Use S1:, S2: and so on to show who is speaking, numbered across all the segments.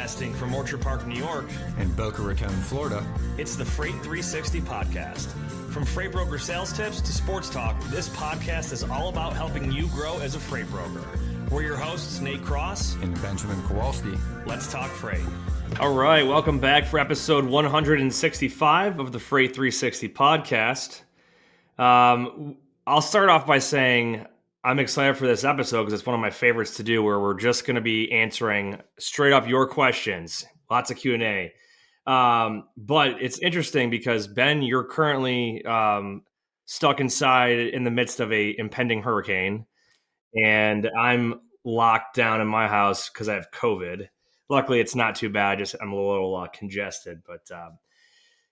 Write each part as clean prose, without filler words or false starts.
S1: Broadcasting from Orchard Park, New York,
S2: and Boca Raton, Florida,
S1: it's the Freight 360 podcast. From freight broker sales tips to sports talk, this podcast is all about helping you grow as a freight broker. We're your hosts, Nate Cross
S2: and Benjamin Kowalski.
S1: Let's talk freight. All right, welcome back for episode 165 of the Freight 360 podcast. I'll start off by saying I'm excited for this episode because it's one of my favorites to do, where we're just going to be answering straight up your questions. Lots of Q&A. But it's interesting because, Ben, you're currently stuck inside in the midst of a impending hurricane, and I'm locked down in my house because I have COVID. Luckily, it's not too bad. Just I'm a little congested, but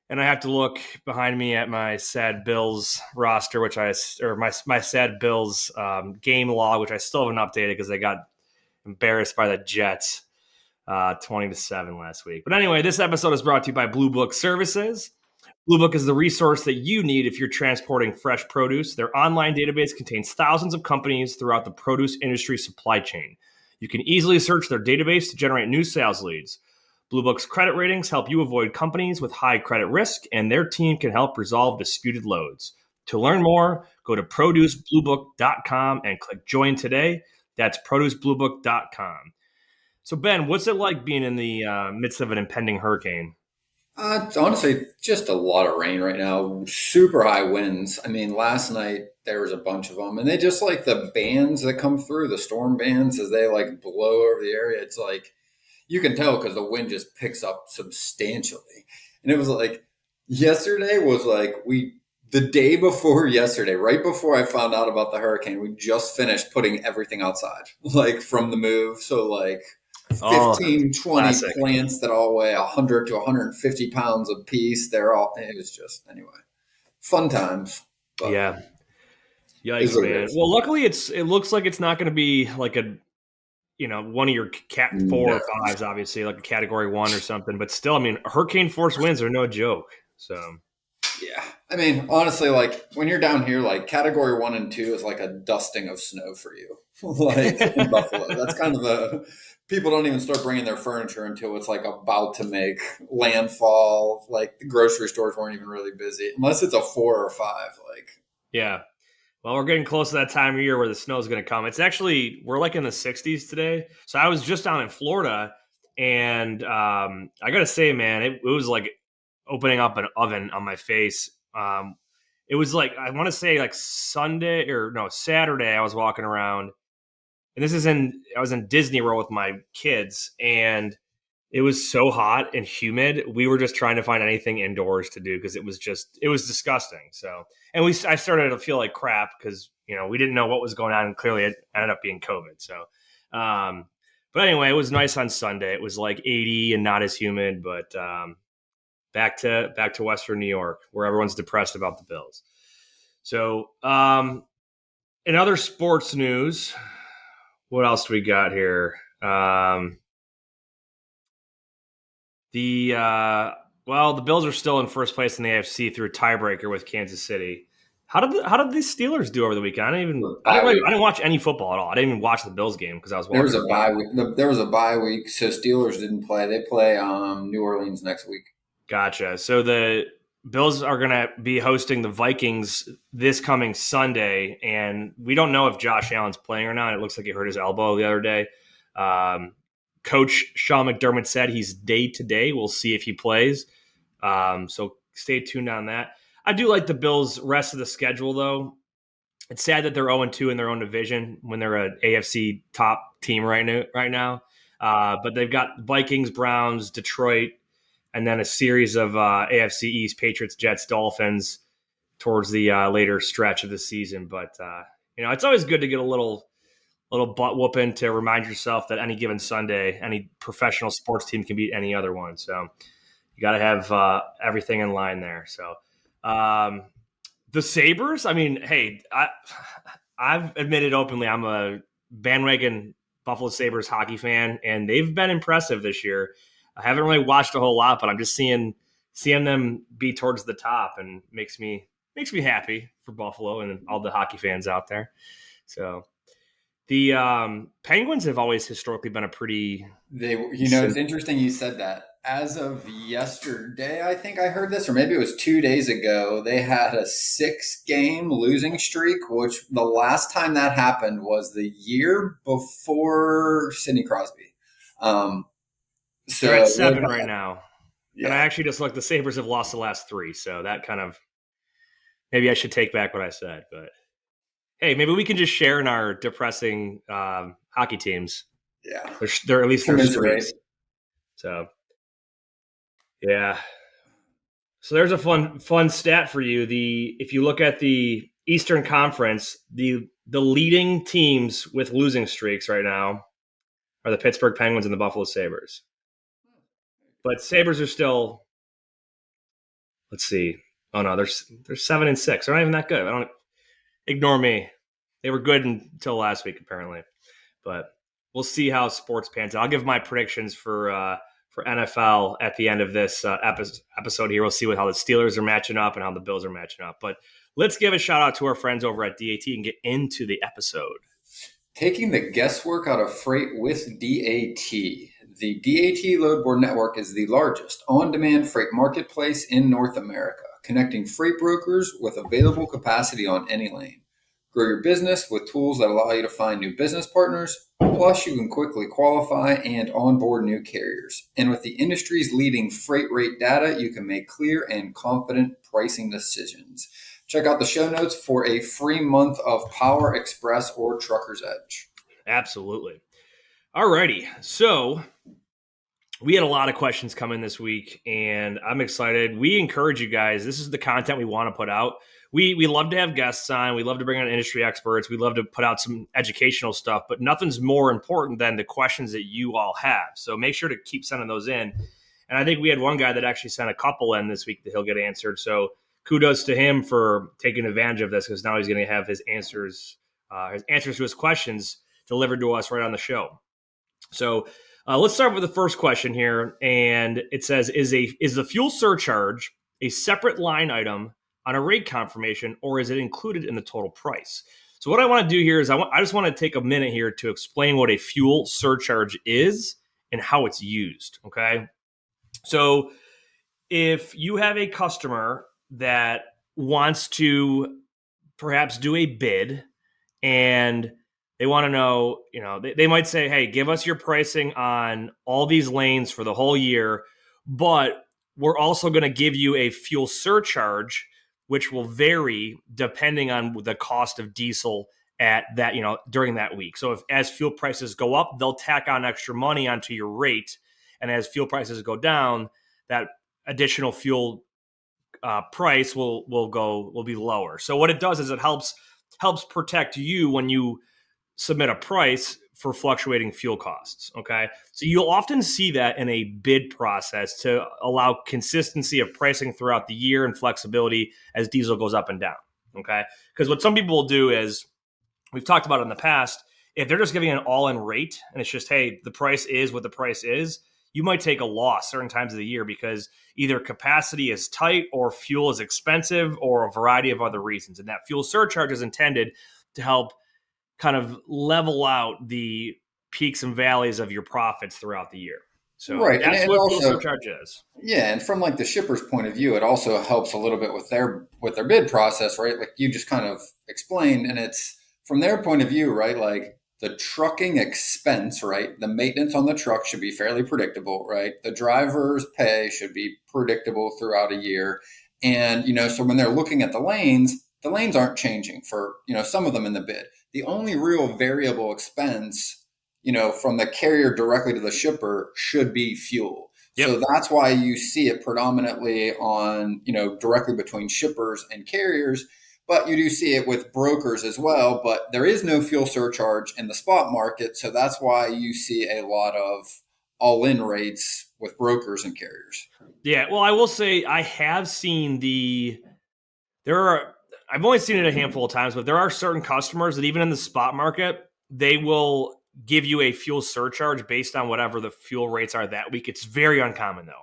S1: and I have to look behind me at my sad Bills roster, my sad Bills game log, which I still haven't updated because they got embarrassed by the Jets 20-7 last week. But anyway, this episode is brought to you by Blue Book Services. Blue Book is the resource that you need if you're transporting fresh produce. Their online database contains thousands of companies throughout the produce industry supply chain. You can easily search their database to generate new sales leads. Blue Book's credit ratings help you avoid companies with high credit risk, and their team can help resolve disputed loads. To learn more, go to producebluebook.com and click join today. That's producebluebook.com. So, Ben, what's it like being in the midst of an impending hurricane?
S3: Honestly, just a lot of rain right now. Super high winds. I mean, last night there was a bunch of them, and they just like the bands that come through, the storm bands, as they like blow over the area. It's like, you can tell because the wind just picks up substantially. And it was like, yesterday was like the day before yesterday, right before I found out about the hurricane, we just finished putting everything outside, like from the move. So like 15, 20
S1: classic
S3: plants that all weigh 100 to 150 pounds a piece. It was just, anyway, fun times.
S1: But yeah. Yikes, man. Well, luckily it looks like it's not going to be like one of your cat 4 or 5s, obviously, like a category 1 or something. But still, I mean, hurricane force winds are no joke. So,
S3: yeah. I mean, honestly, like when you're down here, like category 1 and 2 is like a dusting of snow for you. Like in Buffalo. That's kind of people don't even start bringing their furniture until it's like about to make landfall. Like the grocery stores weren't even really busy unless it's a 4 or 5. Like,
S1: yeah. Well, we're getting close to that time of year where the snow is going to come. It's actually, we're like in the 60s today. So I was just down in Florida, and I got to say, man, it was like opening up an oven on my face. It was like, I want to say like Saturday, I was walking around, and I was in Disney World with my kids, and it was so hot and humid. We were just trying to find anything indoors to do because it was disgusting. So, and I started to feel like crap because, we didn't know what was going on, and clearly it ended up being COVID. So, but anyway, it was nice on Sunday. It was like 80 and not as humid, but back to Western New York, where everyone's depressed about the Bills. So, in other sports news, what else do we got here? The Bills are still in first place in the AFC through a tiebreaker with Kansas City. How did the Steelers do over the weekend? I didn't watch any football at all. I didn't even watch the Bills game because I was watching.
S3: There was a bye week. There was a bye week, so Steelers didn't play. They play New Orleans next week.
S1: Gotcha. So the Bills are going to be hosting the Vikings this coming Sunday, and we don't know if Josh Allen's playing or not. It looks like he hurt his elbow the other day. Coach Sean McDermott said he's day-to-day. We'll see if he plays. So stay tuned on that. I do like the Bills' rest of the schedule, though. It's sad that they're 0-2 in their own division when they're an AFC top team right now. But they've got Vikings, Browns, Detroit, and then a series of AFC East, Patriots, Jets, Dolphins towards the later stretch of the season. But, it's always good to get a little butt whooping to remind yourself that any given Sunday, any professional sports team can beat any other one. So you got to have everything in line there. So the Sabres, I mean, hey, I've admitted openly I'm a bandwagon Buffalo Sabres hockey fan, and they've been impressive this year. I haven't really watched a whole lot, but I'm just seeing them be towards the top, and makes me happy for Buffalo and all the hockey fans out there. So the Penguins have always historically been a pretty
S3: It's interesting you said that. As of yesterday, I think I heard this, or maybe it was 2 days ago, they had a 6 game losing streak, which the last time that happened was the year before Sidney Crosby. Um,
S1: They're at
S3: so,
S1: 7 right now. And I
S3: yeah.
S1: actually just looked, the Sabres have lost the last 3. So that kind of, maybe I should take back what I said. But hey, maybe we can just share in our depressing hockey teams.
S3: Yeah.
S1: They're at least their
S3: Commiserate.
S1: streaks. So, yeah. So there's a fun stat for you. If you look at the Eastern Conference, the leading teams with losing streaks right now are the Pittsburgh Penguins and the Buffalo Sabres. But Sabres are still, let's see. Oh no, they're 7-6. They're not even that good. I don't ignore me. They were good until last week apparently. But we'll see how sports pans out. I'll give my predictions for NFL at the end of this episode here. We'll see how the Steelers are matching up and how the Bills are matching up. But let's give a shout out to our friends over at DAT and get into the episode.
S3: Taking the guesswork out of freight with DAT. The DAT Loadboard Network is the largest on-demand freight marketplace in North America, connecting freight brokers with available capacity on any lane. Grow your business with tools that allow you to find new business partners. Plus, you can quickly qualify and onboard new carriers. And with the industry's leading freight rate data, you can make clear and confident pricing decisions. Check out the show notes for a free month of Power Express or Trucker's Edge.
S1: Absolutely. Alrighty. So we had a lot of questions come in this week, and I'm excited. We encourage you guys. This is the content we want to put out. We love to have guests on. We love to bring on industry experts. We love to put out some educational stuff, but nothing's more important than the questions that you all have. So make sure to keep sending those in. And I think we had one guy that actually sent a couple in this week that he'll get answered. So kudos to him for taking advantage of this, because now he's going to have his answers to his questions delivered to us right on the show. So let's start with the first question here. And it says, is the fuel surcharge a separate line item on a rate confirmation, or is it included in the total price? So what I want to do here is I just want to take a minute here to explain what a fuel surcharge is and how it's used. Okay. So if you have a customer that wants to perhaps do a bid, and they want to know, they might say, hey, give us your pricing on all these lanes for the whole year, but we're also going to give you a fuel surcharge, which will vary depending on the cost of diesel at that, during that week. So as fuel prices go up, they'll tack on extra money onto your rate. And as fuel prices go down, that additional fuel price will be lower. So what it does is it helps protect you when you submit a price for fluctuating fuel costs. Okay. So you'll often see that in a bid process to allow consistency of pricing throughout the year and flexibility as diesel goes up and down. Okay. Because what some people will do is, we've talked about it in the past, if they're just giving an all-in rate and it's just, hey, the price is what the price is, you might take a loss certain times of the year because either capacity is tight or fuel is expensive or a variety of other reasons. And that fuel surcharge is intended to help kind of level out the peaks and valleys of your profits throughout the year. So
S3: Right.
S1: that's
S3: And
S1: what fuel
S3: also,
S1: surcharge is.
S3: yeah, and from like the shipper's point of view, it also helps a little bit with their bid process, right? Like you just kind of explained, and it's from their point of view, right? Like the trucking expense, right? The maintenance on the truck should be fairly predictable, right? The driver's pay should be predictable throughout a year. And, so when they're looking at the lanes aren't changing for, some of them in the bid. The only real variable expense, from the carrier directly to the shipper should be fuel.
S1: Yep.
S3: So that's why you see it predominantly on, directly between shippers and carriers, but you do see it with brokers as well. But there is no fuel surcharge in the spot market. So that's why you see a lot of all-in rates with brokers and carriers.
S1: Yeah. Well, I will say I have seen I've only seen it a handful of times, but there are certain customers that even in the spot market, they will give you a fuel surcharge based on whatever the fuel rates are that week. It's very uncommon though.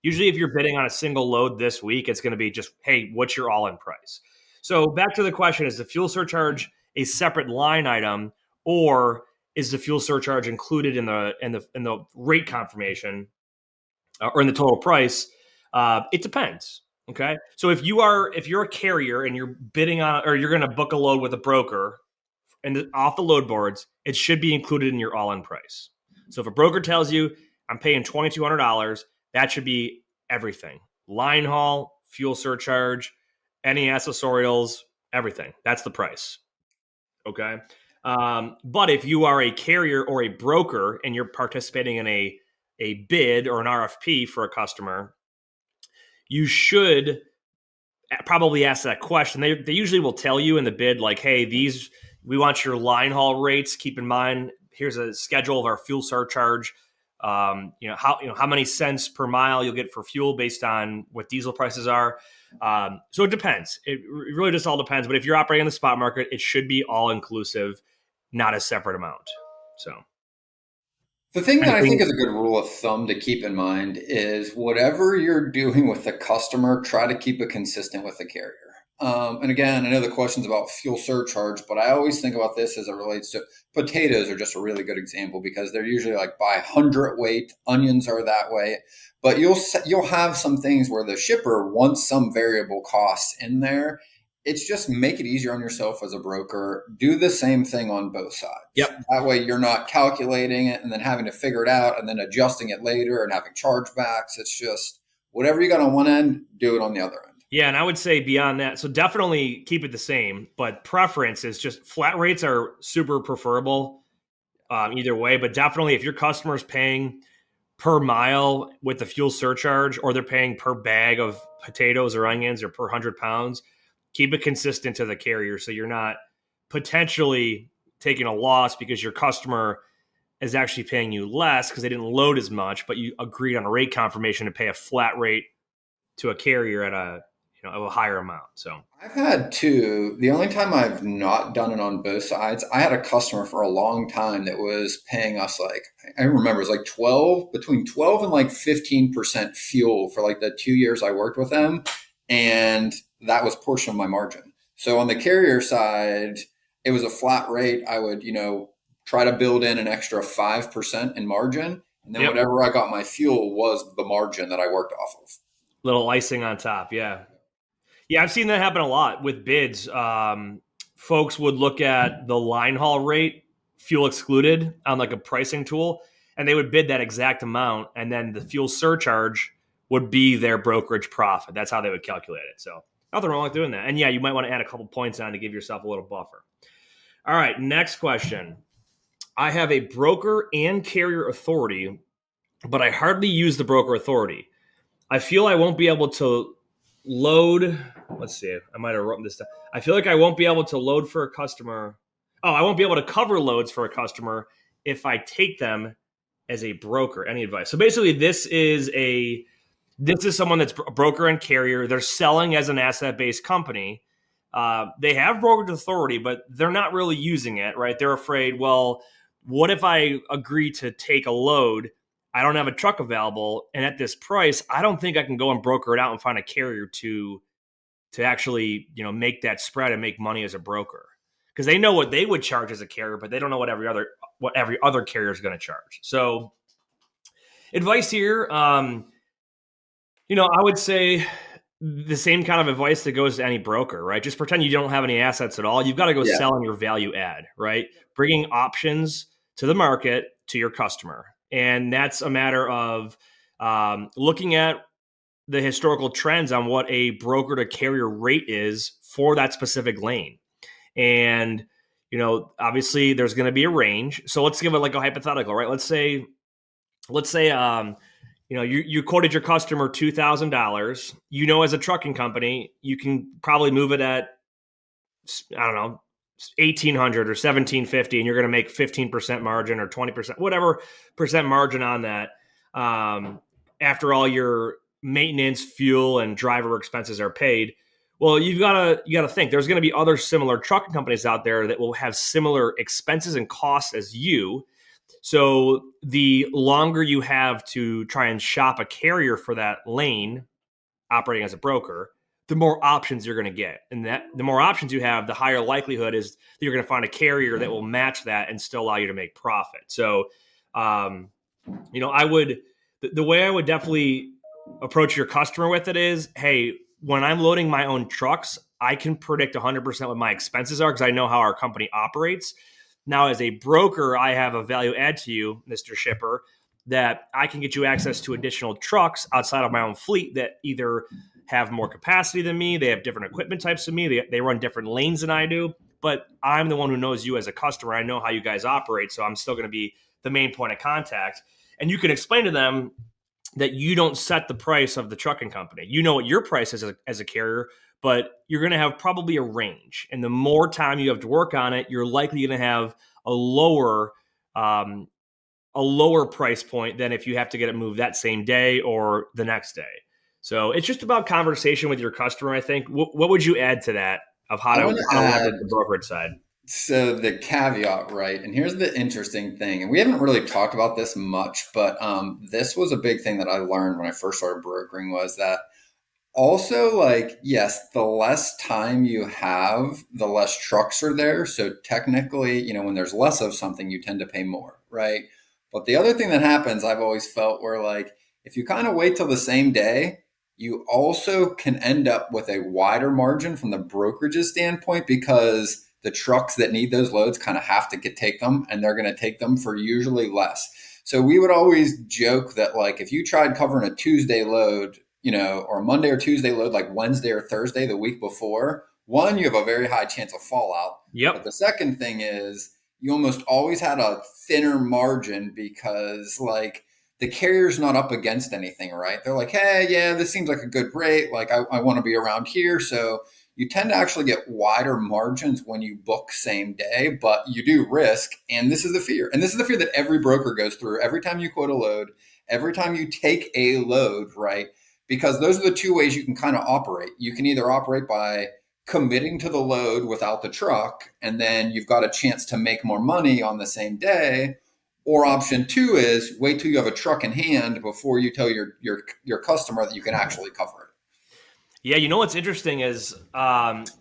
S1: Usually if you're bidding on a single load this week, it's going to be just, hey, what's your all-in price? So back to the question, is the fuel surcharge a separate line item, or is the fuel surcharge included in the rate confirmation or in the total price? It depends. Okay, so if you're a carrier and you're bidding on, or you're going to book a load with a broker and off the load boards, it should be included in your all-in price. So if a broker tells you I'm paying $2,200, that should be everything: line haul, fuel surcharge, any accessorials, everything. That's the price. Okay. But if you are a carrier or a broker and you're participating in a bid or an RFP for a customer, you should probably ask that question. They usually will tell you in the bid, like, hey, we want your line haul rates. Keep in mind, here's a schedule of our fuel surcharge. How many cents per mile you'll get for fuel based on what diesel prices are. So it depends. It really just all depends. But if you're operating in the spot market, it should be all inclusive, not a separate amount. So
S3: The thing that I think
S1: anything,
S3: is a good rule of thumb to keep in mind is whatever you're doing with the customer, try to keep it consistent with the carrier. And again, I know the question's about fuel surcharge, but I always think about this as it relates to potatoes are just a really good example because they're usually like by hundredweight. Onions are that way, but you'll have some things where the shipper wants some variable costs in there. It's just make it easier on yourself as a broker. Do the same thing on both sides.
S1: yep.
S3: That way you're not calculating it and then having to figure it out and then adjusting it later and having chargebacks. It's just whatever you got on one end, do it on the other end.
S1: Yeah, and I would say beyond that, so definitely keep it the same, but preference is just flat rates are super preferable either way. But definitely if your customer's paying per mile with the fuel surcharge, or they're paying per bag of potatoes or onions or per 100 pounds, keep it consistent to the carrier so you're not potentially taking a loss because your customer is actually paying you less because they didn't load as much, but you agreed on a rate confirmation to pay a flat rate to a carrier at a higher amount. So
S3: I've had two. The only time I've not done it on both sides, I had a customer for a long time that was paying us like, I remember it was like between 12 and like 15% fuel for like the 2 years I worked with them. And that was portion of my margin. So on the carrier side, it was a flat rate. I would, try to build in an extra 5% in margin. And then
S1: yep,
S3: whatever I got my fuel was the margin that I worked off of.
S1: little icing on top. Yeah. Yeah, I've seen that happen a lot with bids. Folks would look at the line haul rate, fuel excluded, on like a pricing tool, and they would bid that exact amount, and then the fuel surcharge would be their brokerage profit. That's how they would calculate it. So nothing wrong with doing that. And yeah, you might want to add a couple points on to give yourself a little buffer. All right, next question. I have a broker and carrier authority, but I hardly use the broker authority. I feel I won't be able to load. Let's see. I might have written this down. I feel like I won't be able to load for a customer. Oh, I won't be able to cover loads for a customer if I take them as a broker. Any advice? So basically, this is someone that's a broker and carrier. They're selling as an asset-based company. They have brokerage authority, but they're not really using it, right? They're afraid, well, what if I agree to take a load? I don't have a truck available, and at this price, I don't think I can go and broker it out and find a carrier to actually make that spread and make money as a broker, because they know what they would charge as a carrier, but they don't know what every other carrier is going to charge. So advice here, I would say the same kind of advice that goes to any broker, right? Just pretend you don't have any assets at all. You've got to go
S3: Yeah.
S1: sell on your value add, right? Bringing options to the market to your customer. And that's a matter of looking at the historical trends on what a broker to carrier rate is for that specific lane. And, obviously there's going to be a range. So let's give it like a hypothetical, right? Let's say, you quoted your customer $2,000. As a trucking company, you can probably move it at, I don't know, 1,800 or 1,750, and you're going to make 15% margin or 20%, whatever percent margin on that. After all your maintenance, fuel, and driver expenses are paid. Well, you gotta think there's going to be other similar trucking companies out there that will have similar expenses and costs as you. So the longer you have to try and shop a carrier for that lane operating as a broker, the more options you're going to get. And that the more options you have, the higher likelihood is that you're going to find a carrier that will match that and still allow you to make profit. So, I would, the way I would definitely approach your customer with it is, hey, when I'm loading my own trucks, I can predict 100% what my expenses are because I know how our company operates. Now, as a broker, I have a value add to you, Mr. Shipper, that I can get you access to additional trucks outside of my own fleet that either have more capacity than me, they have different equipment types than me, they run different lanes than I do. But I'm the one who knows you as a customer. I know how you guys operate, so I'm still going to be the main point of contact. And you can explain to them that you don't set the price of the trucking company. You know what your price is as a carrier, but you're going to have probably a range. And the more time you have to work on it, you're likely going to have a lower um, a lower price point than if you have to get it moved that same day or the next day. So it's just about conversation with your customer. I think. What would you add to that of how
S3: I
S1: to
S3: want to
S1: leverage
S3: add
S1: the brokerage side?
S3: so the caveat, right? And here's the interesting thing, and we haven't really talked about this much, but this was a big thing that I learned when I first started brokering was that also, like, yes, the less time you have, the less trucks are there. So technically, when there's less of something, you tend to pay more, right? But the other thing that happens, I've always felt where like if you kind of wait till the same day, you also can end up with a wider margin from the brokerage's standpoint because the trucks that need those loads kind of have to take them and they're going to take them for usually less. So we would always joke that like if you tried covering a Tuesday load, or a Monday or Tuesday load like Wednesday or Thursday the week before, one, you have a very high chance of fallout. But
S1: Yep.
S3: the second thing is you almost always had a thinner margin because like the carrier's not up against anything, right? They're like, hey, yeah, this seems like a good rate. Like I want to be around here. So you tend to actually get wider margins when you book same day, but you do risk. And this is the fear. And this is the fear that every broker goes through every time you quote a load, every time you take a load, right? Because those are the two ways you can kind of operate. You can either operate by committing to the load without the truck, and then you've got a chance to make more money on the same day. Or option two is wait till you have a truck in hand before you tell your customer that you can actually cover it.
S1: Yeah, what's interesting is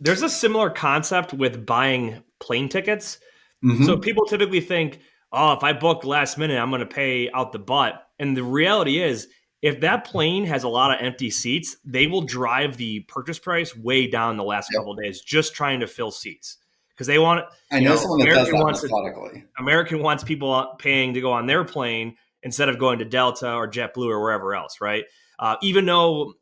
S1: there's a similar concept with buying plane tickets. So
S3: Mm-hmm.
S1: people typically think, oh, if I book last minute, I'm going to pay out the butt. And the reality is, if that plane has a lot of empty seats, they will drive the purchase price way down the last
S3: Yep.
S1: couple of days just trying to fill seats because they want,
S3: I know someone that does
S1: American
S3: that
S1: wants it.
S3: methodically.
S1: American wants people paying to go on their plane instead of going to Delta or JetBlue or wherever else, right? Even though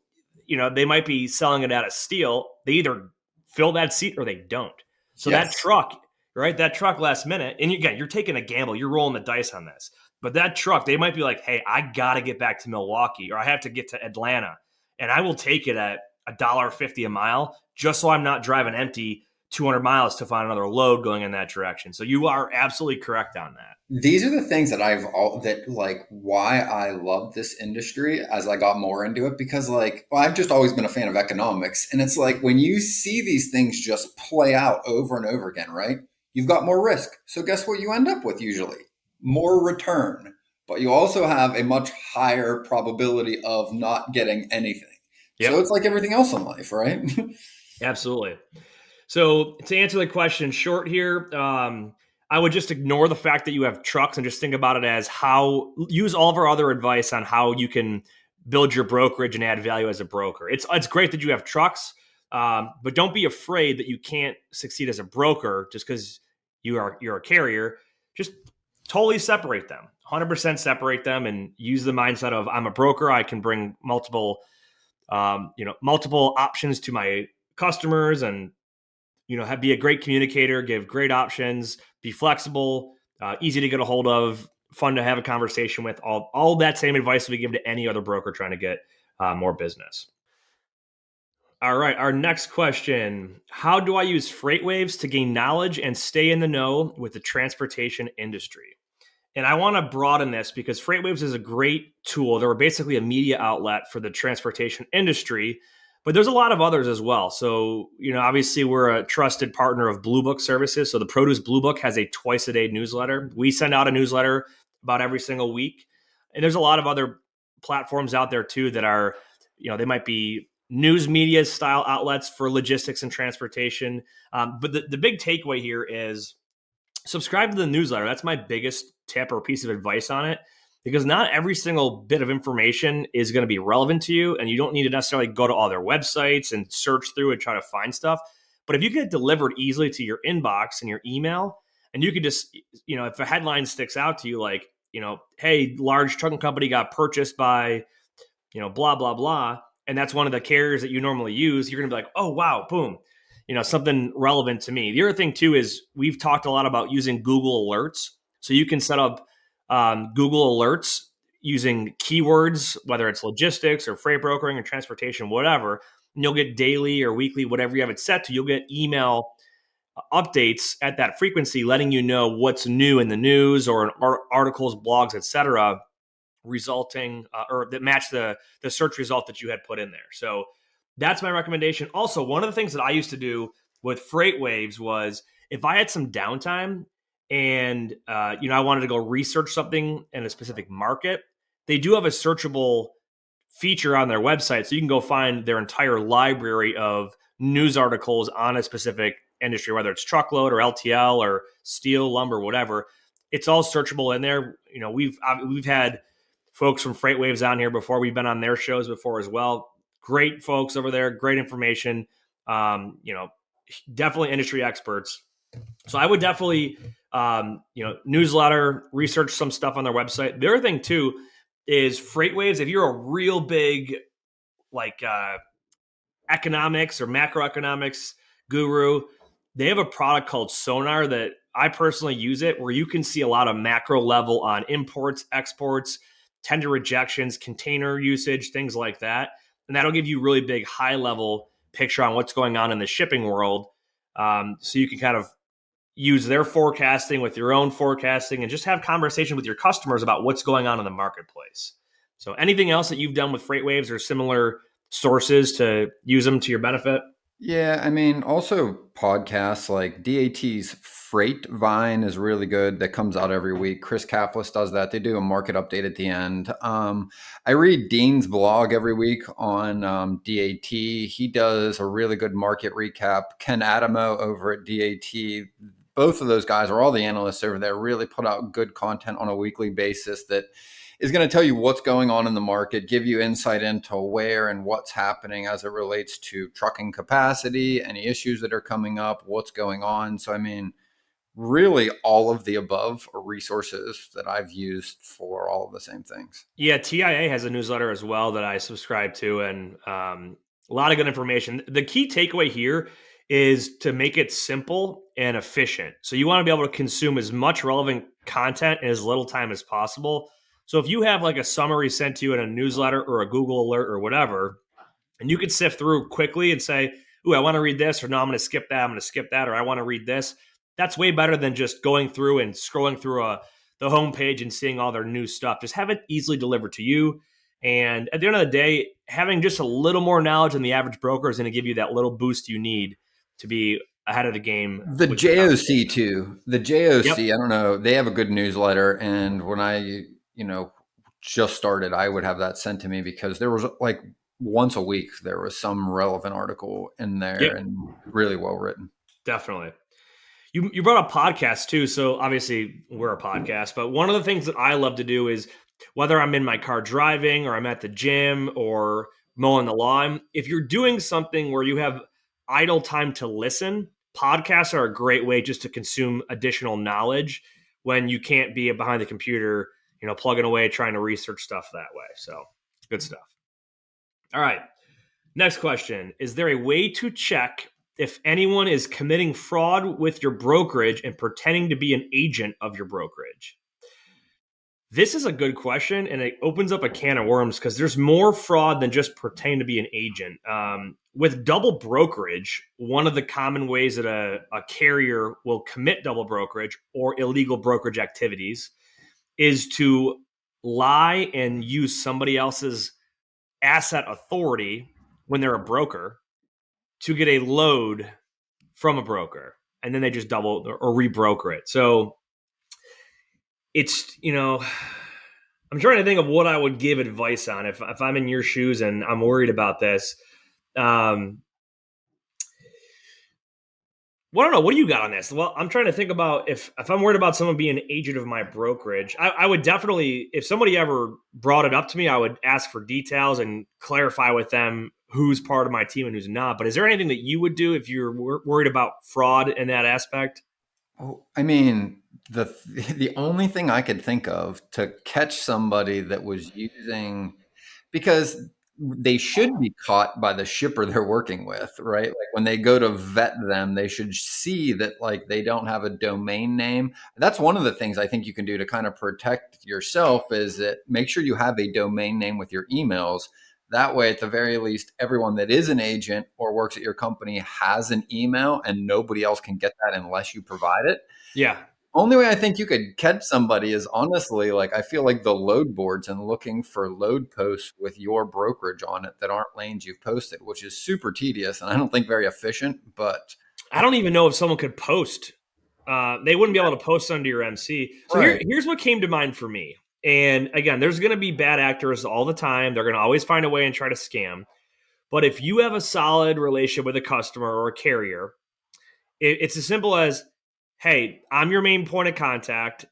S1: they might be selling it at a steal, they either fill that seat or they don't. So that
S3: Yes.
S1: truck, right? That truck last minute, and again, you're taking a gamble, you're rolling the dice on this. But that truck, they might be like, "Hey, I got to get back to Milwaukee, or I have to get to Atlanta, and I will take it at $1.50 a mile, just so I'm not driving empty 200 miles to find another load going in that direction." So you are absolutely correct on that.
S3: These are the things that that like why I love this industry as I got more into it because like I've just always been a fan of economics and it's like when you see these things just play out over and over again, right? You've got more risk. So guess what you end up with usually? More return. But you also have a much higher probability of not getting anything. So
S1: Yep,
S3: it's like everything else in life, right?
S1: absolutely. So to answer the question short here, I would just ignore the fact that you have trucks and just think about it as how use all of our other advice on how you can build your brokerage and add value as a broker. It's great that you have trucks, but don't be afraid that you can't succeed as a broker just because you're a carrier. Just totally separate them, 100% separate them, and use the mindset of I'm a broker. I can bring multiple options to my customers and be a great communicator, give great options, be flexible, easy to get a hold of, fun to have a conversation with. All that same advice we give to any other broker trying to get more business. All right, our next question: how do I use freight waves to gain knowledge and stay in the know with the transportation industry? And I want to broaden this because FreightWaves is a great tool. They're basically a media outlet for the transportation industry, but there's a lot of others as well. So, obviously we're a trusted partner of Blue Book services. So the Produce Blue Book has a twice a day newsletter. We send out a newsletter about every single week. And there's a lot of other platforms out there too that are, they might be news media style outlets for logistics and transportation. But the big takeaway here is subscribe to the newsletter. That's my biggest tip or piece of advice on it, because not every single bit of information is going to be relevant to you, and you don't need to necessarily go to all their websites and search through and try to find stuff. But if you get it delivered easily to your inbox and your email, and you could just, if a headline sticks out to you, like, hey, large trucking company got purchased by, blah, blah, blah, and that's one of the carriers that you normally use, you're going to be like, oh, wow, boom, something relevant to me. The other thing too is we've talked a lot about using Google Alerts. So you can set up Google Alerts using keywords, whether it's logistics or freight brokering or transportation, whatever. And you'll get daily or weekly, whatever you have it set to. You'll get email updates at that frequency, letting you know what's new in the news or in articles, blogs, etc., resulting or that match the search result that you had put in there. So that's my recommendation. Also, one of the things that I used to do with Freight Waves was if I had some downtime and I wanted to go research something in a specific market, they do have a searchable feature on their website, so you can go find their entire library of news articles on a specific industry, whether it's truckload or LTL or steel, lumber, whatever. It's all searchable in there. We've had folks from Freight Waves on here before. We've been on their shows before as well. Great folks over there, great information. Definitely industry experts. So I would definitely, newsletter, research some stuff on their website. The other thing too is Freight Waves. If you're a real big economics or macroeconomics guru, they have a product called Sonar that I personally use it, where you can see a lot of macro level on imports, exports, tender rejections, container usage, things like that. And that'll give you really big high level picture on what's going on in the shipping world. So you can kind of use their forecasting with your own forecasting and just have conversation with your customers about what's going on in the marketplace. So anything else that you've done with Freight Waves or similar sources to use them to your benefit?
S3: Yeah, I mean, also podcasts like DAT's Freight Vine is really good. That comes out every week. Chris Kaplis does that. They do a market update at the end. I read Dean's blog every week on DAT. He does a really good market recap. Ken Adamo over at DAT. Both of those guys, or all the analysts over there, really put out good content on a weekly basis that is going to tell you what's going on in the market, give you insight into where and what's happening as it relates to trucking capacity, any issues that are coming up, what's going on. So, I mean, really all of the above are resources that I've used for all of the same things.
S1: Yeah, TIA has a newsletter as well that I subscribe to, and a lot of good information. The key takeaway here is to make it simple and efficient. So you want to be able to consume as much relevant content in as little time as possible. So if you have like a summary sent to you in a newsletter or a Google alert or whatever, and you can sift through quickly and say, ooh, I want to read this, or no, I'm going to skip that, I'm going to skip that, or I want to read this. That's way better than just going through and scrolling through the homepage and seeing all their new stuff. Just have it easily delivered to you. And at the end of the day, having just a little more knowledge than the average broker is going to give you that little boost you need to be ahead of the game.
S3: The JOC too. The JOC,
S1: Yep.
S3: I don't know. They have a good newsletter. And when I, just started, I would have that sent to me because there was like once a week, there was some relevant article in there. Yep. And really well written.
S1: Definitely. You brought up podcasts too. So obviously we're a podcast, but one of the things that I love to do is whether I'm in my car driving or I'm at the gym or mowing the lawn, if you're doing something where you have idle time to listen, podcasts are a great way just to consume additional knowledge when you can't be behind the computer, plugging away, trying to research stuff that way. So good stuff. All right. Next question. Is there a way to check if anyone is committing fraud with your brokerage and pretending to be an agent of your brokerage? This is a good question, and it opens up a can of worms because there's more fraud than just pretending to be an agent. With double brokerage, one of the common ways that a carrier will commit double brokerage or illegal brokerage activities is to lie and use somebody else's asset authority when they're a broker to get a load from a broker, and then they just double or rebroker it. So it's, I'm trying to think of what I would give advice on if I'm in your shoes and I'm worried about this. Um, well, I don't know. What do you got on this? Well, I'm trying to think about if I'm worried about someone being an agent of my brokerage. I would definitely, if somebody ever brought it up to me, I would ask for details and clarify with them who's part of my team and who's not. But is there anything that you would do if you're worried about fraud in that aspect?
S3: Oh, I mean, the the only thing I could think of to catch somebody that was using, because they should be caught by the shipper they're working with, right? Like when they go to vet them, they should see that like they don't have a domain name. That's one of the things I think you can do to kind of protect yourself is that make sure you have a domain name with your emails. That way, at the very least, everyone that is an agent or works at your company has an email and nobody else can get that unless you provide it.
S1: Yeah.
S3: Only way I think you could catch somebody is honestly like I feel like the load boards and looking for load posts with your brokerage on it that aren't lanes you've posted, which is super tedious and I don't think very efficient. But
S1: I don't even know if someone could post. They wouldn't be able to post under your MC. So
S3: right,
S1: here's what came to mind for me. And again, there's going to be bad actors all the time. They're going to always find a way and try to scam. But if you have a solid relationship with a customer or a carrier, it's as simple as, hey, I'm your main point of contact.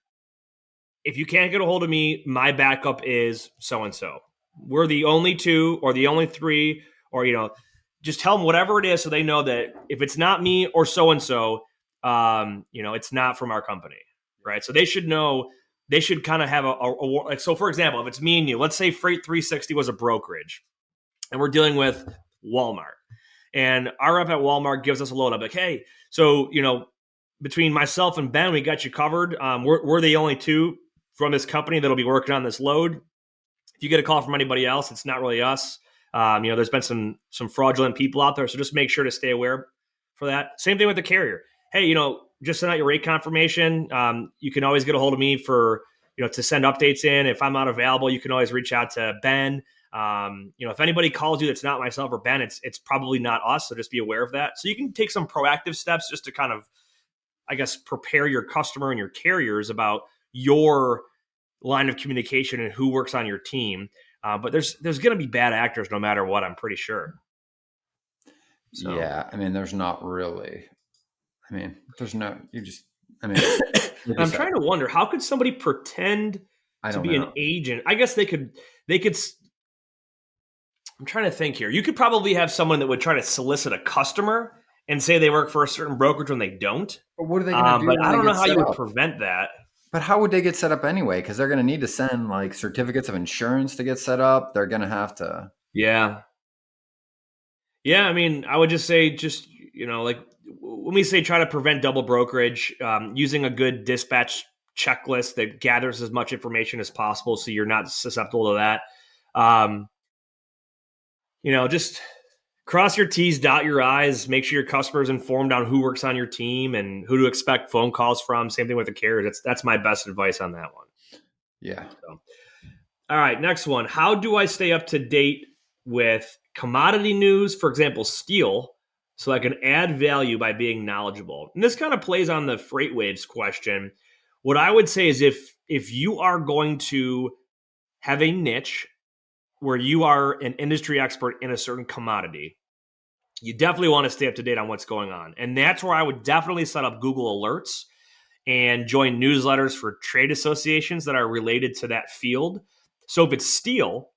S1: If you can't get a hold of me, my backup is so and so. We're the only two or the only three, or just tell them whatever it is so they know that if it's not me or so and so, it's not from our company, right? So they should know. They should kind of have like, so for example, if it's me and you, let's say Freight 360 was a brokerage, and we're dealing with Walmart, and our rep at Walmart gives us a load up like, hey, so between myself and Ben, we got you covered. We're the only two from this company that'll be working on this load. If you get a call from anybody else, it's not really us. There's been some fraudulent people out there, so just make sure to stay aware for that. Same thing with the carrier. Hey, just send out your rate confirmation. You can always get a hold of me for to send updates in. If I'm not available, you can always reach out to Ben. If anybody calls you that's not myself or Ben, it's probably not us. So just be aware of that. So you can take some proactive steps just to kind of, I guess, prepare your customer and your carriers about your line of communication and who works on your team. But there's going to be bad actors no matter what, I'm pretty sure. So
S3: yeah. I mean, there's not really. I mean, there's no. You just. I mean, like you
S1: I'm
S3: said,
S1: trying to wonder, how could somebody pretend
S3: I
S1: to
S3: don't
S1: be an
S3: know.
S1: agent? I guess they could. I'm trying to think here. You could probably have someone that would try to solicit a customer and say they work for a certain brokerage when they don't.
S3: But what are they going to do
S1: But
S3: when
S1: I
S3: they
S1: don't know
S3: get
S1: how
S3: set
S1: you would
S3: up?
S1: prevent that.
S3: But how would they get set up anyway? Because they're going to need to send like certificates of insurance to get set up. They're going to have to.
S1: Yeah. Yeah, I mean, I would just say, like when we say try to prevent double brokerage, using a good dispatch checklist that gathers as much information as possible, so you're not susceptible to that. Um, just cross your T's, dot your I's, make sure your customer's informed on who works on your team and who to expect phone calls from. Same thing with the carrier. That's my best advice on that one.
S3: Yeah.
S1: So. All right, next one. How do I stay up to date with commodity news, for example, steel, so I can add value by being knowledgeable? And this kind of plays on the freight waves question. What I would say is if you are going to have a niche where you are an industry expert in a certain commodity, you definitely want to stay up to date on what's going on. And that's where I would definitely set up Google Alerts and join newsletters for trade associations that are related to that field. So if it's steel,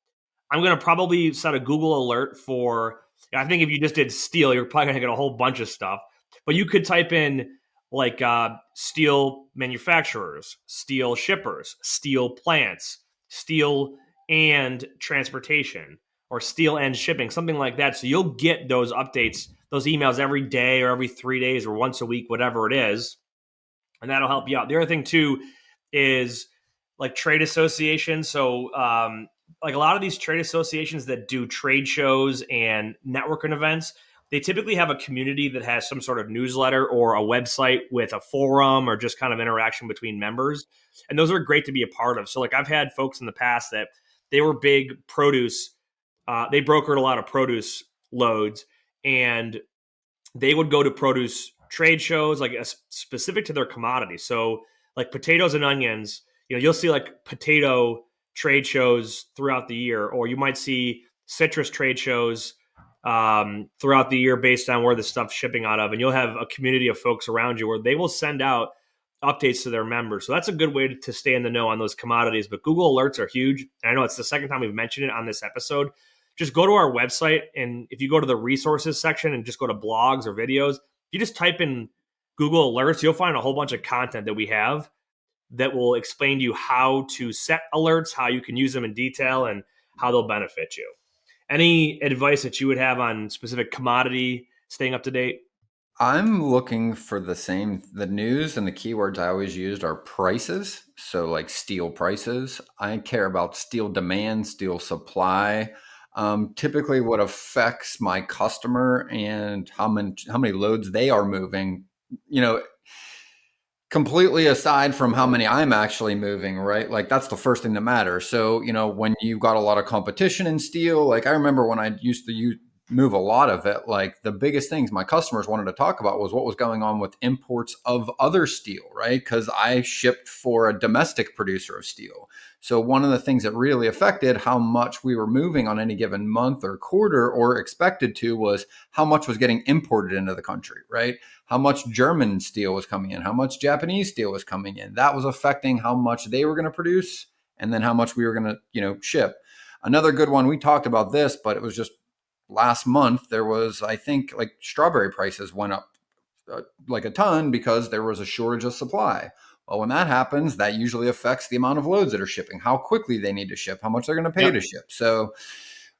S1: I'm going to probably set a Google alert for, I think if you just did steel, you're probably going to get a whole bunch of stuff. But you could type in like steel manufacturers, steel shippers, steel plants, steel and transportation, or steel and shipping, something like that. So you'll get those updates, those emails every day or every 3 days or once a week, whatever it is. And that'll help you out. The other thing too is like trade associations. So like a lot of these trade associations that do trade shows and networking events, they typically have a community that has some sort of newsletter or a website with a forum or just kind of interaction between members. And those are great to be a part of. So like I've had folks in the past that they were big produce, they brokered a lot of produce loads, and they would go to produce trade shows like specific to their commodity. So like potatoes and onions, you'll see like potato trade shows throughout the year, or you might see citrus trade shows throughout the year based on where the stuff's shipping out of. And you'll have a community of folks around you where they will send out updates to their members. So that's a good way to stay in the know on those commodities. But Google Alerts are huge. And I know it's the second time we've mentioned it on this episode. Just go to our website, and if you go to the resources section and just go to blogs or videos, you just type in Google Alerts, you'll find a whole bunch of content that we have that will explain to you how to set alerts, how you can use them in detail, and how they'll benefit you. Any advice that you would have on specific commodity staying up to date?
S3: I'm looking for the news and the keywords I always used are prices. So like steel prices. I care about steel demand, steel supply. Typically what affects my customer and how many loads they are moving, you know, completely aside from how many I'm actually moving, right? Like that's the first thing that matters. So, when you got a lot of competition in steel, like I remember when I used to move a lot of it, like the biggest things my customers wanted to talk about was what was going on with imports of other steel, right? Because I shipped for a domestic producer of steel. So one of the things that really affected how much we were moving on any given month or quarter or expected to was how much was getting imported into the country, right? How much German steel was coming in, how much Japanese steel was coming in. That was affecting how much they were going to produce and then how much we were going to, ship. Another good one, we talked about this, but it was just last month, there was, I think, like strawberry prices went up like a ton because there was a shortage of supply. Well, when that happens, that usually affects the amount of loads that are shipping, how quickly they need to ship, how much they're going to pay to ship. So,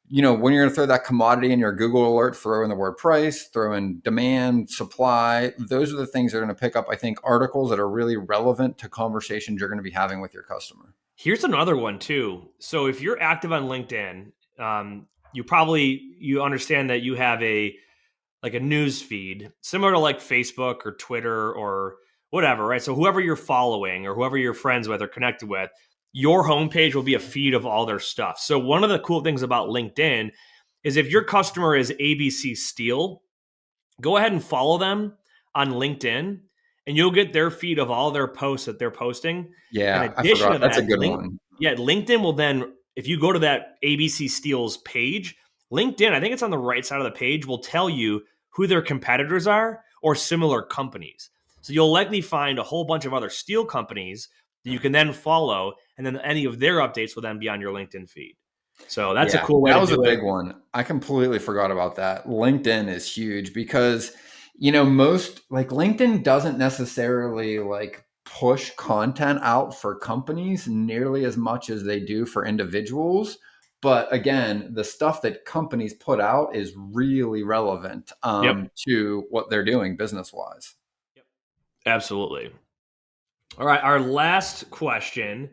S3: when you're going to throw that commodity in your Google alert, throw in the word price, throw in demand, supply, those are the things that are going to pick up, I think, articles that are really relevant to conversations you're going to be having with your customer.
S1: Here's another one too. So if you're active on LinkedIn, you understand that you have a news feed similar to like Facebook or Twitter or whatever, right? So whoever you're following or whoever you're friends with or connected with, your homepage will be a feed of all their stuff. So one of the cool things about LinkedIn is if your customer is ABC Steel, go ahead and follow them on LinkedIn and you'll get their feed of all their posts that they're posting. In
S3: Yeah, I
S1: addition
S3: forgot.
S1: to
S3: That's a
S1: that,
S3: good one.
S1: LinkedIn will then, if you go to that ABC Steel's page, LinkedIn, I think it's on the right side of the page, will tell you who their competitors are or similar companies. So you'll likely find a whole bunch of other steel companies that you can then follow, and then any of their updates will then be on your LinkedIn feed. So that's a
S3: Yeah,
S1: cool way
S3: that
S1: to
S3: was a
S1: do it.
S3: big one. I completely forgot about that. LinkedIn is huge because, most like LinkedIn doesn't necessarily like push content out for companies nearly as much as they do for individuals. But again, the stuff that companies put out is really relevant
S1: Yep.
S3: to what they're doing business wise.
S1: Yep. Absolutely. All right. Our last question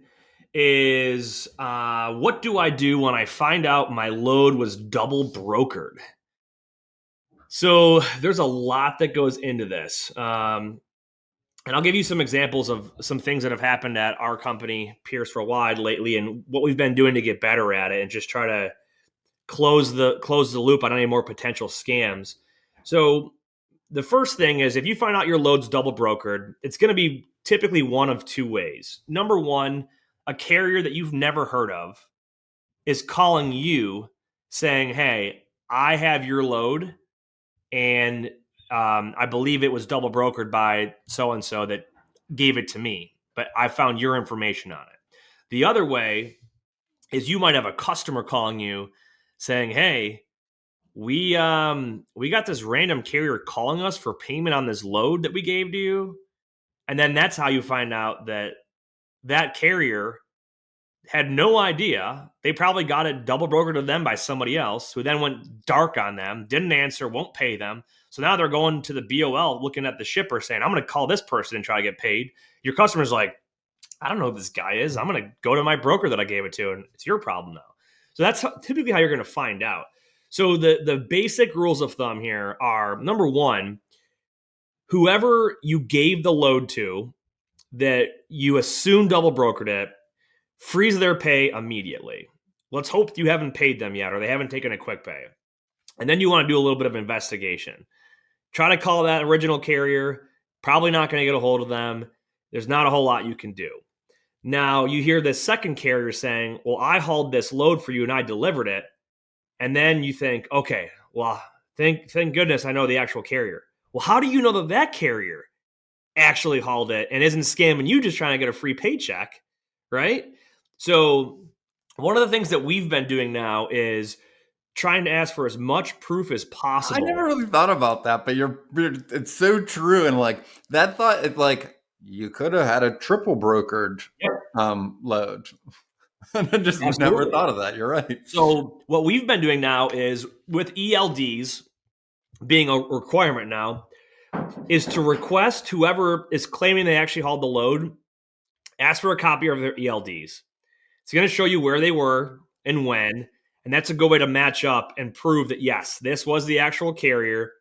S1: is what do I do when I find out my load was double brokered? So there's a lot that goes into this. And I'll give you some examples of some things that have happened at our company, Pierce Worldwide, lately, and what we've been doing to get better at it, and just try to close the loop on any more potential scams. So the first thing is if you find out your load's double brokered, it's going to be typically one of two ways. Number one, a carrier that you've never heard of is calling you saying, "Hey, I have your load, and I believe it was double brokered by so and so that gave it to me, but I found your information on it." The other way is you might have a customer calling you saying, "Hey, we got this random carrier calling us for payment on this load that we gave to you," and then that's how you find out that that carrier had no idea. They probably got it double brokered to them by somebody else who then went dark on them, didn't answer, won't pay them. So now they're going to the BOL looking at the shipper saying, "I'm going to call this person and try to get paid." Your customer's like, "I don't know who this guy is. I'm going to go to my broker that I gave it to, and it's your problem now." So that's typically how you're going to find out. So the basic rules of thumb here are, number one, whoever you gave the load to that you assume double brokered it, freeze their pay immediately. Let's hope you haven't paid them yet or they haven't taken a quick pay. And then you want to do a little bit of investigation. Try to call that original carrier. Probably not going to get a hold of them. There's not a whole lot you can do. Now, you hear this second carrier saying, "Well, I hauled this load for you and I delivered it." And then you think, okay, Well, thank goodness I know the actual carrier. Well, how do you know that that carrier actually hauled it and isn't scamming you just trying to get a free paycheck, right? So one of the things that we've been doing now is trying to ask for as much proof as
S2: I never
S1: possible.
S2: really thought about that, but it's so true. And like that thought, it's like you could have had a triple brokered
S1: Yep,
S2: load. And I just never
S1: absolutely.
S2: thought of that. You're right.
S1: So what we've been doing now is with ELDs being a requirement now is to request whoever is claiming they actually hauled the load, ask for a copy of their ELDs. It's going to show you where they were and when, and that's a good way to match up and prove that yes, this was the actual carrier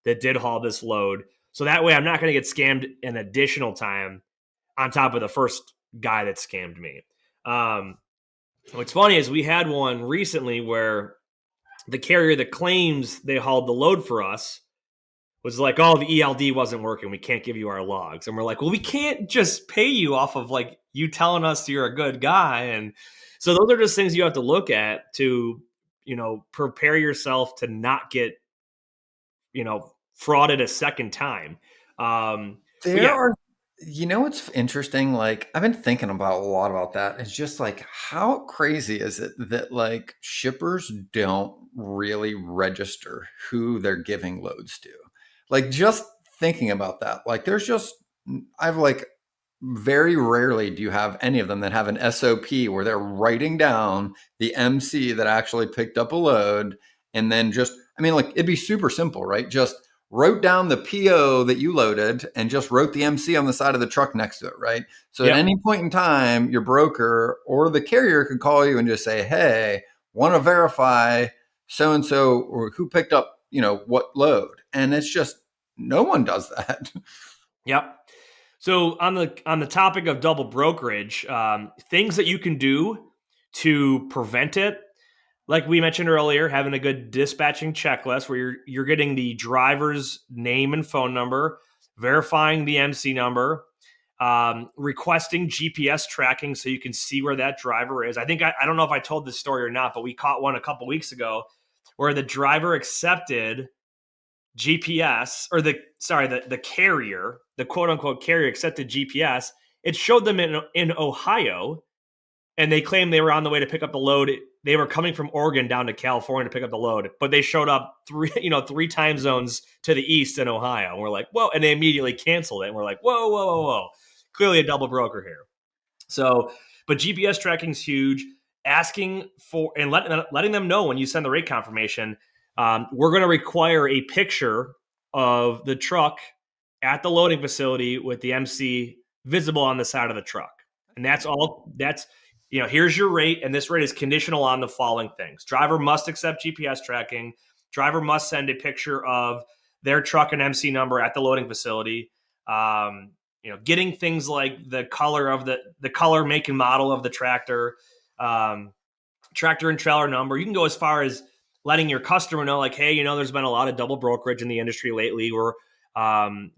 S1: that did haul this load. So that way I'm not going to get scammed an additional time on top of the first guy that scammed me. What's funny is we had one recently where the carrier that claims they hauled the load for us was like, oh, the ELD wasn't working. We can't give you our logs. And we're like, well, we can't just pay you off of like you telling us you're a good guy. And so those are just things you have to look at to, prepare yourself to not get, frauded a second time. But
S2: There
S1: yeah,
S2: are, what's interesting? Like, I've been thinking about a lot about that. It's just like, how crazy is it that like shippers don't really register who they're giving loads to? Like, just thinking about that, like, I've like, very rarely do you have any of them that have an SOP where they're writing down the MC that actually picked up a load and then just, I mean, like, it'd be super simple, right? Just wrote down the PO that you loaded and just wrote the MC on the side of the truck next to it, right? So at
S1: yep,
S2: any point in time, your broker or the carrier could call you and just say, hey, want to verify so and so or who picked up, what load. And it's just no one does that.
S1: yep. So on the topic of double brokerage, things that you can do to prevent it, like we mentioned earlier, having a good dispatching checklist where you're getting the driver's name and phone number, verifying the MC number, requesting GPS tracking so you can see where that driver is. I don't know if I told this story or not, but we caught one a couple weeks ago where the driver accepted GPS or the carrier, the quote unquote carrier accepted GPS. It showed them in Ohio, and they claimed they were on the way to pick up the load. They were coming from Oregon down to California to pick up the load, but they showed up three time zones to the east in Ohio. And we're like, whoa, and they immediately canceled it. And we're like, whoa, whoa, whoa, whoa. Clearly a double broker here. So, but GPS tracking is huge. Asking for and letting them know when you send the rate confirmation, we're going to require a picture of the truck at the loading facility with the MC visible on the side of the truck. And that's all. Here's your rate, and this rate is conditional on the following things. Driver must accept GPS tracking. Driver must send a picture of their truck and MC number at the loading facility. Getting things like the color, make, and model of the tractor, tractor and trailer number. You can go as far as letting your customer know, like, hey, there's been a lot of double brokerage in the industry lately, or I'm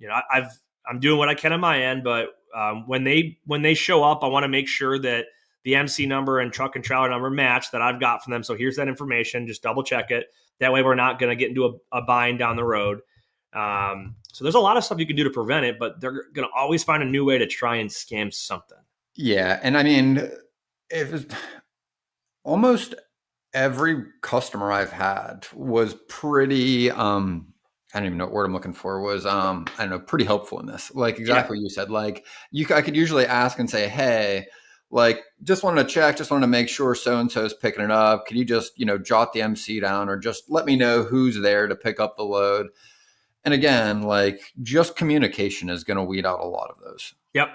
S1: doing what I can on my end, but when they show up, I want to make sure that the MC number and truck and trailer number match that I've got from them. So here's that information. Just double check it. That way we're not going to get into a bind down the road. So there's a lot of stuff you can do to prevent it, but they're going to always find a new way to try and scam something.
S2: Yeah. And I mean, it was almost every customer I've had was pretty, I don't even know what word I'm looking for, was I don't know, pretty helpful in this. Like
S1: Yeah.
S2: exactly what you said. Like I could usually ask and say, hey, like just wanted to check, just wanted to make sure so and so is picking it up. Could you just, jot the MC down or just let me know who's there to pick up the load? And again, like just communication is going to weed out a lot of those.
S1: Yep.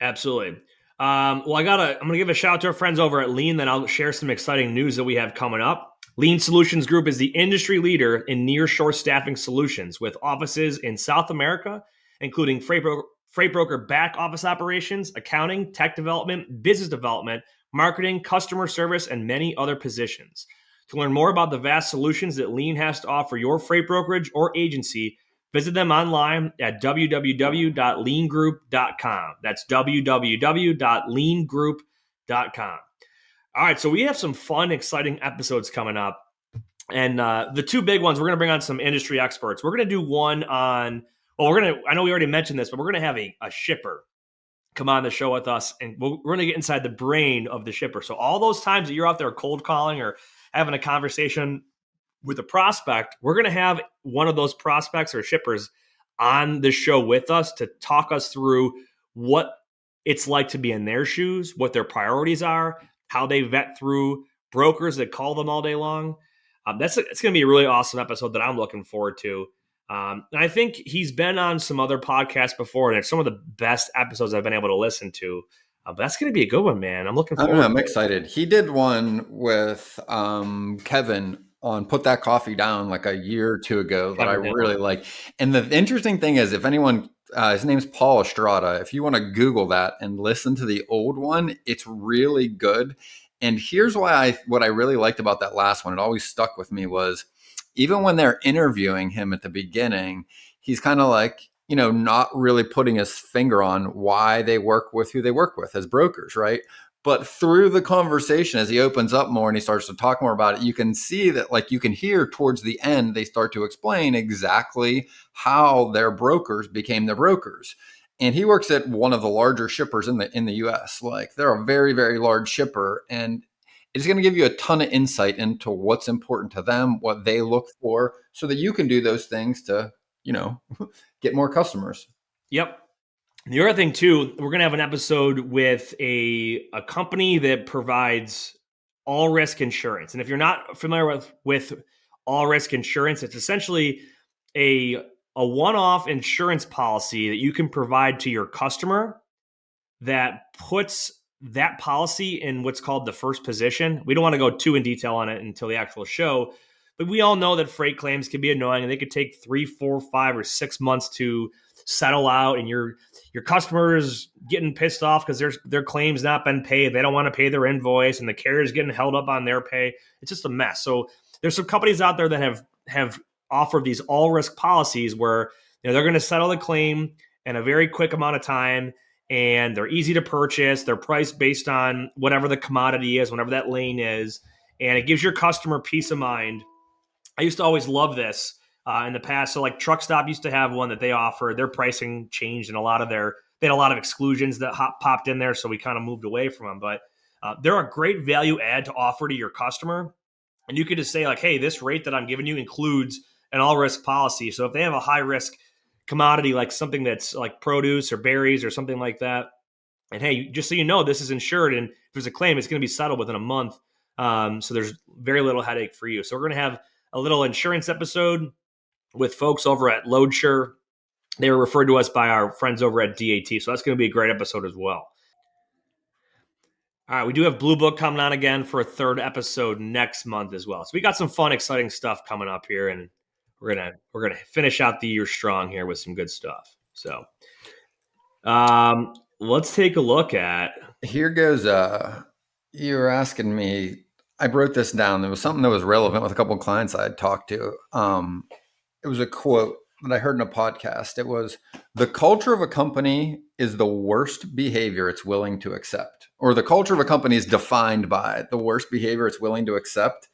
S1: Absolutely. Well, I'm gonna give a shout out to our friends over at Lean. Then I'll share some exciting news that we have coming up. Lean Solutions Group is the industry leader in nearshore staffing solutions with offices in South America, including freight broker back office operations, accounting, tech development, business development, marketing, customer service, and many other positions. To learn more about the vast solutions that Lean has to offer your freight brokerage or agency, visit them online at www.leangroup.com. That's www.leangroup.com. All right, so we have some fun, exciting episodes coming up. And the two big ones, we're going to bring on some industry experts. We're going to do one on, I know we already mentioned this, but we're going to have a shipper come on the show with us, and we're going to get inside the brain of the shipper. So all those times that you're out there cold calling or having a conversation with a prospect, we're going to have one of those prospects or shippers on the show with us to talk us through what it's like to be in their shoes, what their priorities are, how they vet through brokers that call them all day long. It's going to be a really awesome episode that I'm looking forward to. And I think he's been on some other podcasts before, and it's some of the best episodes I've been able to listen to. But that's going to be a good one, man. I'm looking
S2: I don't
S1: forward
S2: know. I'm
S1: to it.
S2: excited. He did one with Kevin on Put That Coffee Down like a year or two ago that I
S1: Kevin
S2: really
S1: Dillon.
S2: like. And the interesting thing is, if anyone, his name's Paul Estrada, if you want to Google that and listen to the old one, it's really good. And here's what I really liked about that last one, it always stuck with me, was even when they're interviewing him at the beginning, he's kind of like, not really putting his finger on why they work with who they work with as brokers, right? But through the conversation, as he opens up more and he starts to talk more about it, you can see that, like, you can hear towards the end, they start to explain exactly how their brokers became their brokers. And he works at one of the larger shippers in the US. Like, they're a very, very large shipper, and it's going to give you a ton of insight into what's important to them, what they look for, so that you can do those things to, get more customers.
S1: Yep. The other thing too, we're gonna have an episode with a company that provides all risk insurance. And if you're not familiar with all risk insurance, it's essentially a a one-off insurance policy that you can provide to your customer that puts that policy in what's called the first position. We don't want to go too in detail on it until the actual show, but we all know that freight claims can be annoying and they could take 3, 4, 5, or 6 months to settle out, and your customers getting pissed off because their claims not been paid. They don't want to pay their invoice, and the carrier's getting held up on their pay. It's just a mess. So there's some companies out there that have offered these all risk policies where they're going to settle the claim in a very quick amount of time, and they're easy to purchase. They're priced based on whatever the commodity is, whatever that lane is, and it gives your customer peace of mind. I used to always love this in the past. So like Truck Stop used to have one that they offered. Their pricing changed, and they had a lot of exclusions that popped in there, so we kind of moved away from them. But they're a great value add to offer to your customer, and you could just say like, hey, this rate that I'm giving you includes an all risk policy. So if they have a high risk commodity like something that's like produce or berries or something like that, and hey, just so you know, this is insured, and if there's a claim, it's going to be settled within a month. So there's very little headache for you. So we're going to have a little insurance episode with folks over at LoadSure. They were referred to us by our friends over at DAT. So that's going to be a great episode as well. All right, we do have Blue Book coming on again for a third episode next month as well. So we got some fun, exciting stuff coming up here, and we're gonna finish out the year strong here with some good stuff. So let's take a look at.
S2: Here goes. You were asking me. I wrote this down. There was something that was relevant with a couple of clients I had talked to. It was a quote that I heard in a podcast. It was, the culture of a company is the worst behavior it's willing to accept, or the culture of a company is defined by the worst behavior it's willing to accept.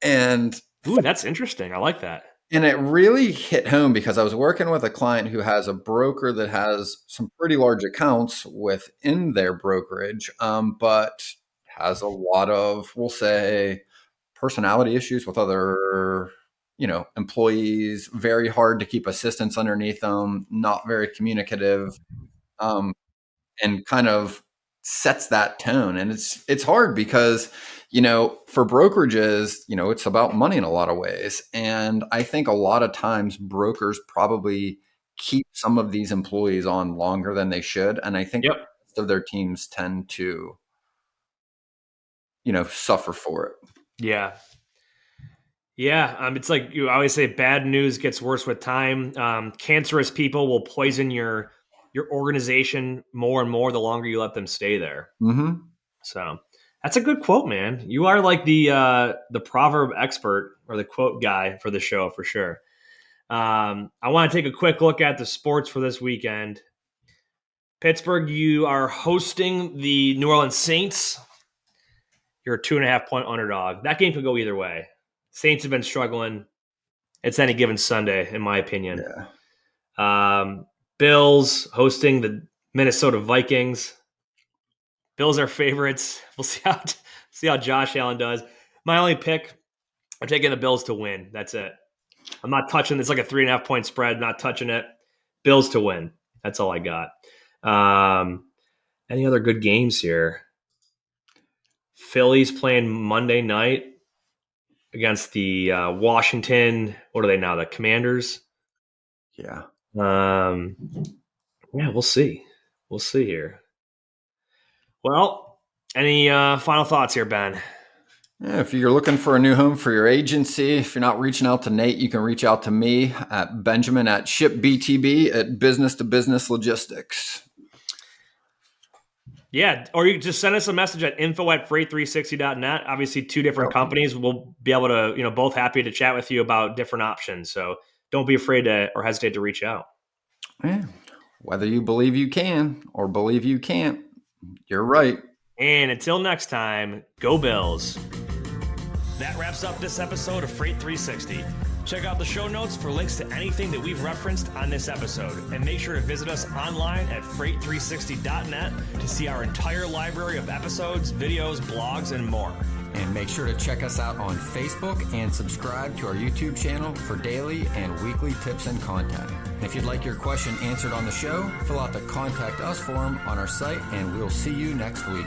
S2: And
S1: Ooh, that's interesting. I like that.
S2: And it really hit home because I was working with a client who has a broker that has some pretty large accounts within their brokerage, but has a lot of, we'll say, personality issues with other, employees. Very hard to keep assistants underneath them. Not very communicative. And kind of sets that tone. And it's hard because, for brokerages, it's about money in a lot of ways. And I think a lot of times brokers probably keep some of these employees on longer than they should. And I think
S1: Yep.
S2: the rest of their teams tend to, suffer for it.
S1: Yeah. Yeah. It's like you always say, bad news gets worse with time. Cancerous people will poison your organization more and more the longer you let them stay there.
S2: Mm-hmm.
S1: So that's a good quote, man. You are like the proverb expert or the quote guy for the show for sure. I want to take a quick look at the sports for this weekend. Pittsburgh, you are hosting the New Orleans Saints. You're a 2.5 point underdog. That game could go either way. Saints have been struggling. It's any given Sunday, in my opinion.
S2: Yeah.
S1: Bills hosting the Minnesota Vikings. Bills are favorites. We'll see how Josh Allen does. My only pick, I'm taking the Bills to win. That's it. I'm not touching. It's like a 3.5 point spread. Not touching it. Bills to win. That's all I got. Any other good games here? Phillies playing Monday night against the Washington. What are they now? The Commanders.
S2: Yeah.
S1: Yeah, we'll see. We'll see here. Well, any final thoughts here, Ben?
S2: Yeah, if you're looking for a new home for your agency, if you're not reaching out to Nate, you can reach out to me at Benjamin at ShipBTB at Business to Business Logistics.
S1: Yeah, or you can just send us a message at info@freight360.net. Obviously, two different companies. We'll be able to, both happy to chat with you about different options. So don't be afraid to or hesitate to reach out.
S2: Yeah. Whether you believe you can or believe you can't, you're right.
S1: And until next time, go Bills. That wraps up this episode of Freight 360. Check out the show notes for links to anything that we've referenced on this episode. And make sure to visit us online at freight360.net to see our entire library of episodes, videos, blogs, and more.
S2: And make sure to check us out on Facebook and subscribe to our YouTube channel for daily and weekly tips and content. If you'd like your question answered on the show, fill out the Contact Us form on our site, and we'll see you next week.